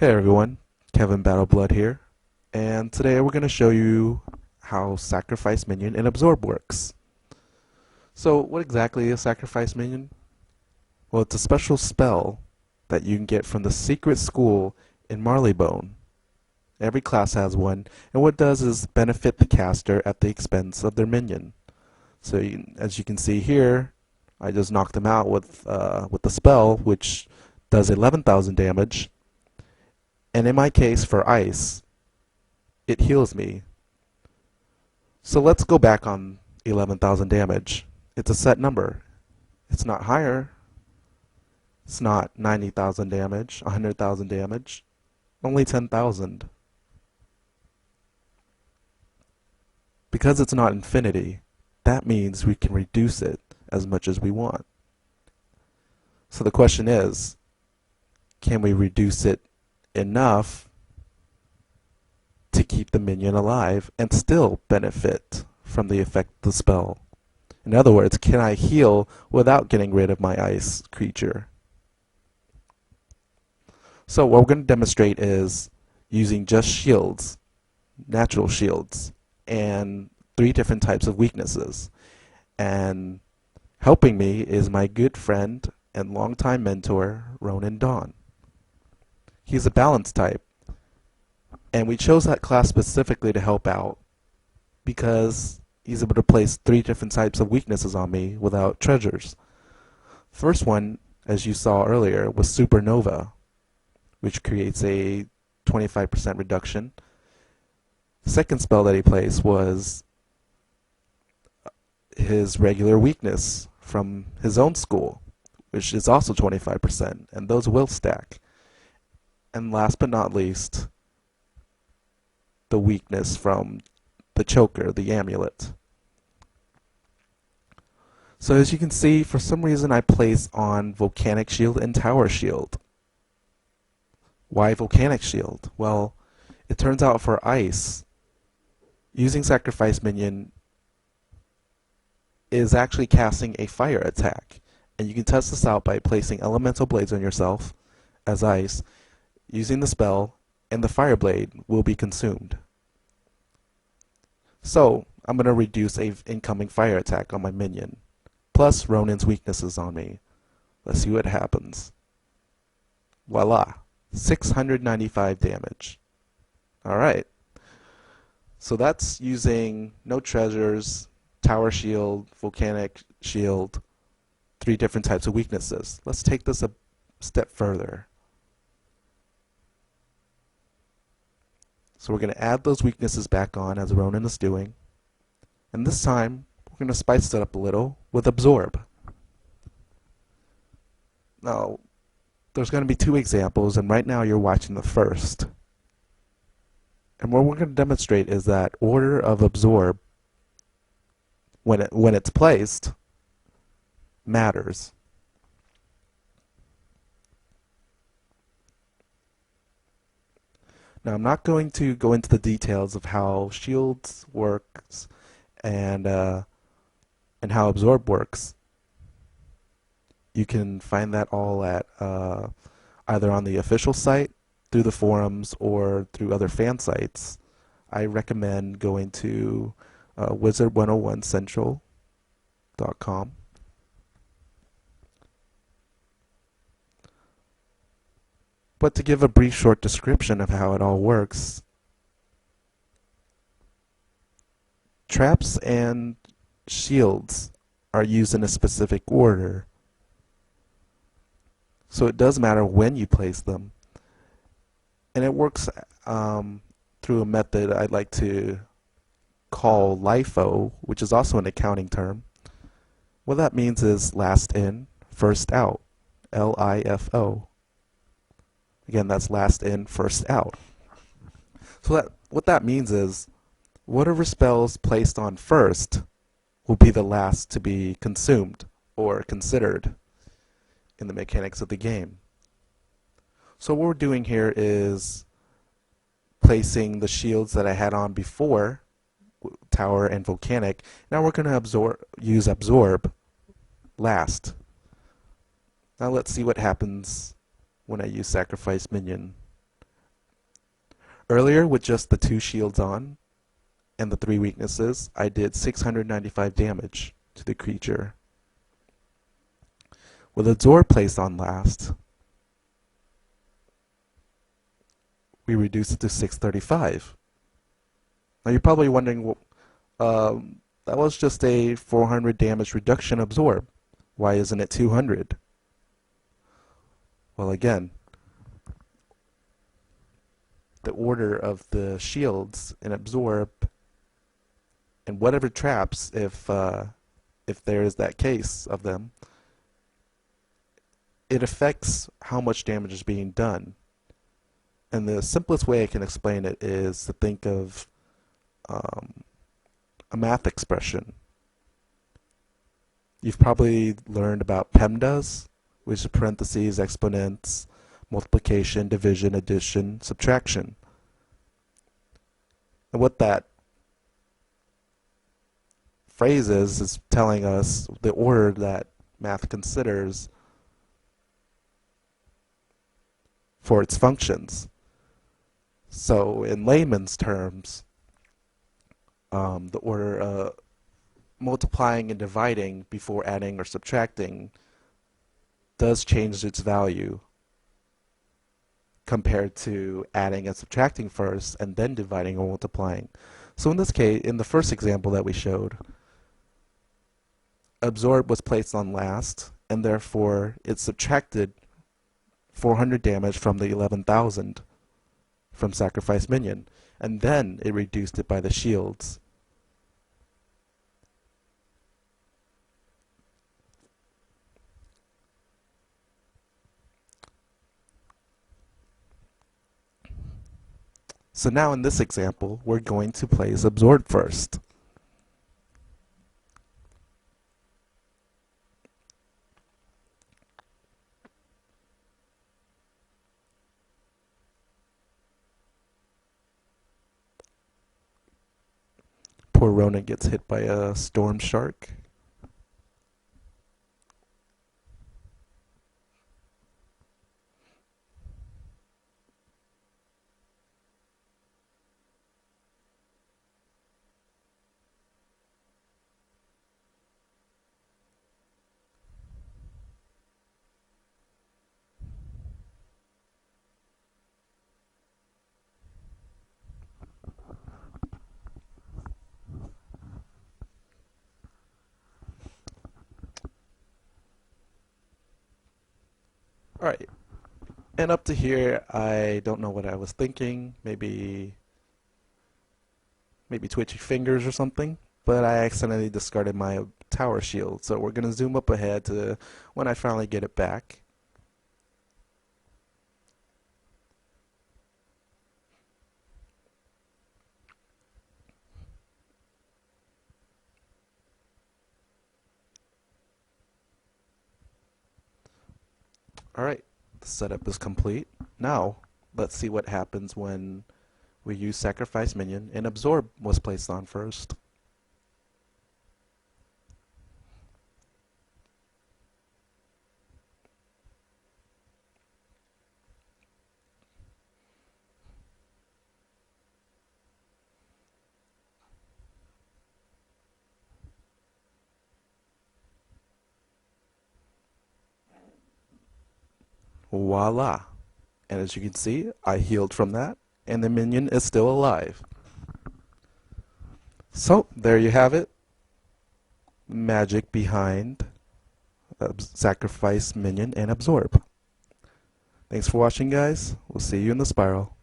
Hey everyone, Kevin Battleblood here, and today we're going to show you how Sacrifice Minion and Absorb works. So what exactly is Sacrifice Minion? Well, it's a special spell that you can get from the secret school in Marleybone. Every class has one, and what it does is benefit the caster at the expense of their minion. So as you can see here, I just knocked them out with the spell, which does 11,000 damage. And in my case, for ice, it heals me. So let's go back on 11,000 damage. It's a set number. It's not higher. It's not 90,000 damage, 100,000 damage. Only 10,000. Because it's not infinity, that means we can reduce it as much as we want. So the question is, can we reduce it enough to keep the minion alive and still benefit from the effect of the spell? In other words, can I heal without getting rid of my ice creature? So what we're going to demonstrate is using just shields, natural shields, and 3 different types of weaknesses. And helping me is my good friend and longtime mentor, Ronan. He's a balance type, and we chose that class specifically to help out because he's able to place 3 different types of weaknesses on me without treasures. First one, as you saw earlier, was Supernova, which creates a 25% reduction. The second spell that he placed was his regular weakness from his own school, which is also 25%, and those will stack. And last but not least, the weakness from the choker, the amulet. So as you can see, for some reason I place on Volcanic Shield and Tower Shield. Why Volcanic Shield? Well, it turns out for ice, using Sacrifice Minion is actually casting a fire attack. And you can test this out by placing Elemental Blades on yourself as ice, using the spell, and the fire blade will be consumed. So I'm going to reduce an incoming fire attack on my minion, plus Ronan's weaknesses on me. Let's see what happens. Voila, 695 damage. Alright, so that's using no treasures, tower shield, volcanic shield, 3 different types of weaknesses. Let's take this a step further. So we're going to add those weaknesses back on as Ronan is doing. And this time, we're going to spice it up a little with Absorb. Now, there's going to be 2 examples, and right now you're watching the first. And what we're going to demonstrate is that order of Absorb, when it's placed, matters. Now I'm not going to go into the details of how shields works and how absorb works. You can find that all at either on the official site, through the forums, or through other fan sites. I recommend going to wizard101central.com. But to give a brief short description of how it all works, traps and shields are used in a specific order. So it does matter when you place them. And it works through a method I'd like to call LIFO, which is also an accounting term. What that means is last in, first out. LIFO. Again, that's last in, first out. So what that means is whatever spells placed on first will be the last to be consumed or considered in the mechanics of the game. So what we're doing here is placing the shields that I had on before, Tower and Volcanic. Now we're going to use Absorb last. Now let's see what happens when I use Sacrifice Minion. Earlier, with just the 2 shields on and the 3 weaknesses, I did 695 damage to the creature. With Absorb placed on last, we reduced it to 635. Now you're probably wondering, that was just a 400 damage reduction Absorb. Why isn't it 200? Well, again, the order of the shields and Absorb and whatever traps, if there is that case of them, it affects how much damage is being done. And the simplest way I can explain it is to think of a math expression. You've probably learned about PEMDAS, which is parentheses, exponents, multiplication, division, addition, subtraction. And what that phrase is telling us the order that math considers for its functions. So in layman's terms, the order multiplying and dividing before adding or subtracting does change its value compared to adding and subtracting first and then dividing or multiplying. So in this case, in the first example that we showed, Absorb was placed on last, and therefore it subtracted 400 damage from the 11,000 from Sacrifice Minion, and then it reduced it by the shields. So now in this example, we're going to place Absorb first. Poor Ronan gets hit by a storm shark. Alright, and up to here, I don't know what I was thinking. Maybe twitchy fingers or something, but I accidentally discarded my tower shield. So we're going to zoom up ahead to when I finally get it back. Alright, the setup is complete. Now, let's see what happens when we use Sacrifice Minion and Absorb was placed on first. Voila! And as you can see, I healed from that, and the minion is still alive. So, there you have it. Magic behind Sacrifice Minion and Absorb. Thanks for watching, guys. We'll see you in the spiral.